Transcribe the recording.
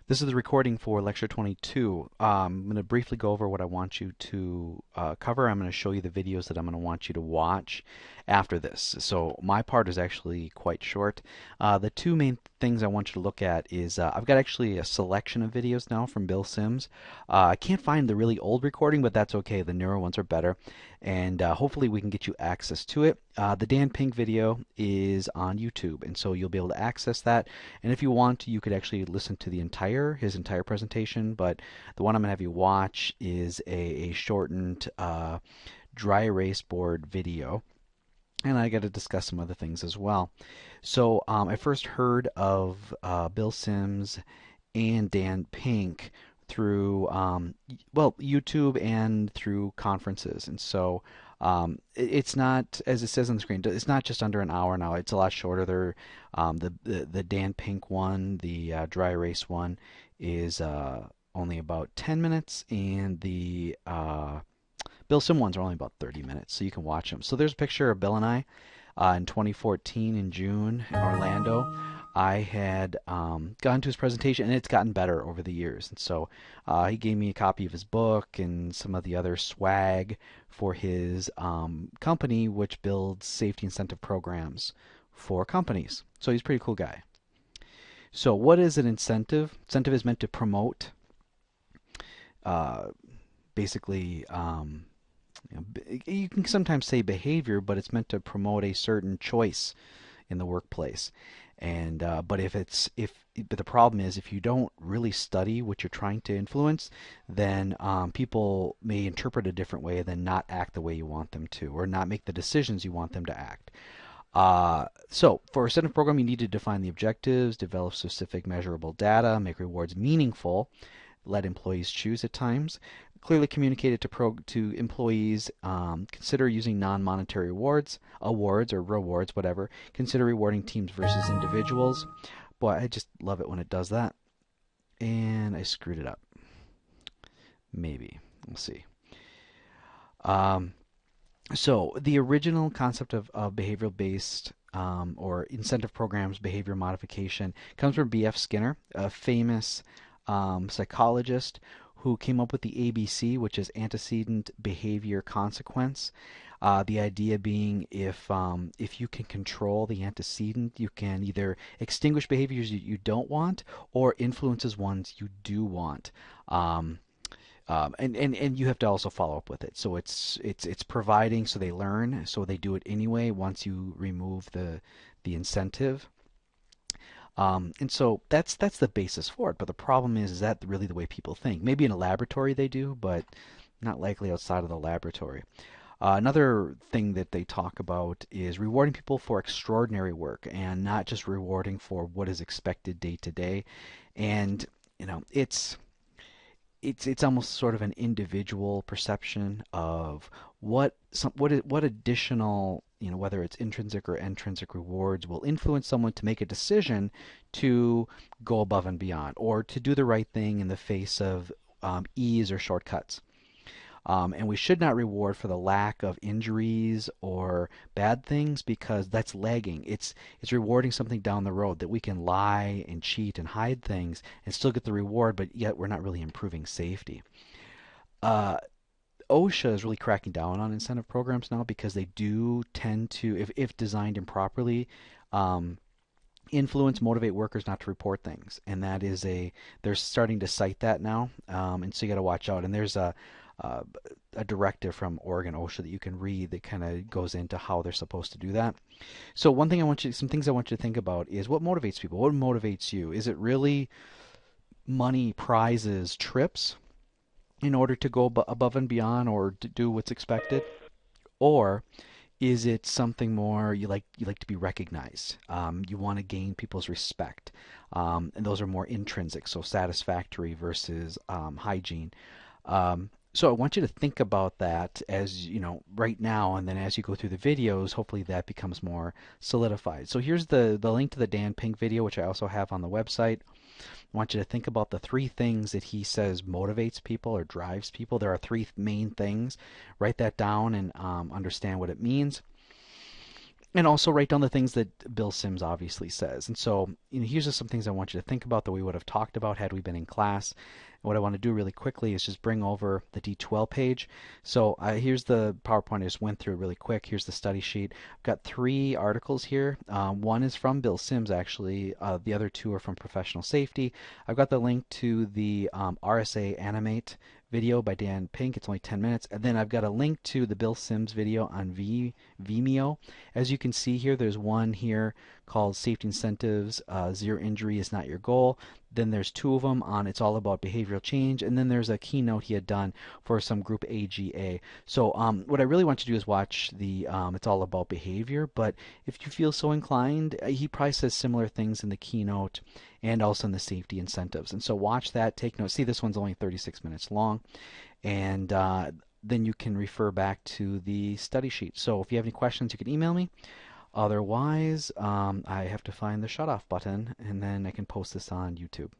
This is the recording for Lecture 22. I'm going to briefly go over what I want you to cover. I'm going to show you the videos that I'm going to want you to watch after this. So my part is actually quite short. The two main things I want you to look at is I've got actually a selection of videos now from Bill Sims. I can't find the really old recording, but that's okay. The newer ones are better. And hopefully we can get you access to it. The Dan Pink video is on YouTube, and so you'll be able to access that. And if you want, you could actually listen to his entire presentation. But the one I'm going to have you watch is a shortened dry erase board video. And I got to discuss some other things as well. So I first heard of Bill Sims and Dan Pink through YouTube and through conferences. And so it's not, as it says on the screen, it's not just under an hour now. It's a lot shorter. The Dan Pink one, the dry erase one, is only about 10 minutes, and the Bill Sim ones are only about 30 minutes, so you can watch them. So there's a picture of Bill and I in 2014 in June in Orlando. I had gone to his presentation, and it's gotten better over the years. And so he gave me a copy of his book and some of the other swag for his company, which builds safety incentive programs for companies. So he's a pretty cool guy. So what is an incentive? Incentive is meant to promote uh, basically you can sometimes say behavior, but it's meant to promote a certain choice in the workplace. And but the problem is, if you don't really study what you're trying to influence, then people may interpret a different way, then not act the way you want them to, or not make the decisions you want them to act. So for a incentive program, you need to define the objectives, develop specific measurable data, make rewards meaningful, let employees choose at times, clearly communicate it to employees, consider using non-monetary awards or rewards, whatever, consider rewarding teams versus individuals. Boy, I just love it when it does that. And I screwed it up. Maybe. We'll see. Um, so the original concept of behavioral-based or incentive programs, behavior modification, comes from B.F. Skinner, a famous psychologist who came up with the ABC, which is antecedent behavior consequence. The idea being, if you can control the antecedent, you can either extinguish behaviors you don't want or influences ones you do want. And you have to also follow up with it. So it's providing so they learn, so they do it anyway once you remove the incentive. And so that's the basis for it. But the problem is that really the way people think? Maybe in a laboratory they do, but not likely outside of the laboratory. Another thing that they talk about is rewarding people for extraordinary work and not just rewarding for what is expected day to day. And it's almost sort of an individual perception of what additional, whether it's intrinsic or extrinsic rewards, will influence someone to make a decision to go above and beyond or to do the right thing in the face of ease or shortcuts. And we should not reward for the lack of injuries or bad things, because that's lagging. It's rewarding something down the road that we can lie and cheat and hide things and still get the reward, but yet we're not really improving safety. Uh, OSHA is really cracking down on incentive programs now, because they do tend to, if designed improperly, um, motivate workers not to report things, and they're starting to cite that now, and so you got to watch out. And there's uh, a directive from Oregon OSHA that you can read that kind of goes into how they're supposed to do that. So some things I want you to think about is what motivates people. What motivates you? Is it really money, prizes, trips in order to go above and beyond or to do what's expected, or is it something more, you like to be recognized? You want to gain people's respect, and those are more intrinsic, so satisfactory versus hygiene. So I want you to think about that as right now, and then as you go through the videos, hopefully that becomes more solidified. So here's the link to the Dan Pink video, which I also have on the website. I want you to think about the three things that he says motivates people or drives people. There are three main things. Write that down and understand what it means. And also write down the things that Bill Sims obviously says. And so, here's just some things I want you to think about that we would have talked about had we been in class. And what I want to do really quickly is just bring over the D12 page. So here's the PowerPoint I just went through really quick. Here's the study sheet. I've got 3 articles here. One is from Bill Sims, actually. The other 2 are from Professional Safety. I've got the link to the RSA Animate video by Dan Pink. It's only 10 minutes. And then I've got a link to the Bill Sims video on Vimeo. As you can see here, there's one here called Safety Incentives, Zero Injury is Not Your Goal. Then there's 2 of them on It's All About Behavioral Change. And then there's a keynote he had done for some group AGA. So what I really want you to do is watch the It's All About Behavior. But if you feel so inclined, he probably says similar things in the keynote and also in the safety incentives. And so watch that, take notes. See, this one's only 36 minutes long. And then you can refer back to the study sheet. So if you have any questions, you can email me. Otherwise, I have to find the shut off button and then I can post this on YouTube.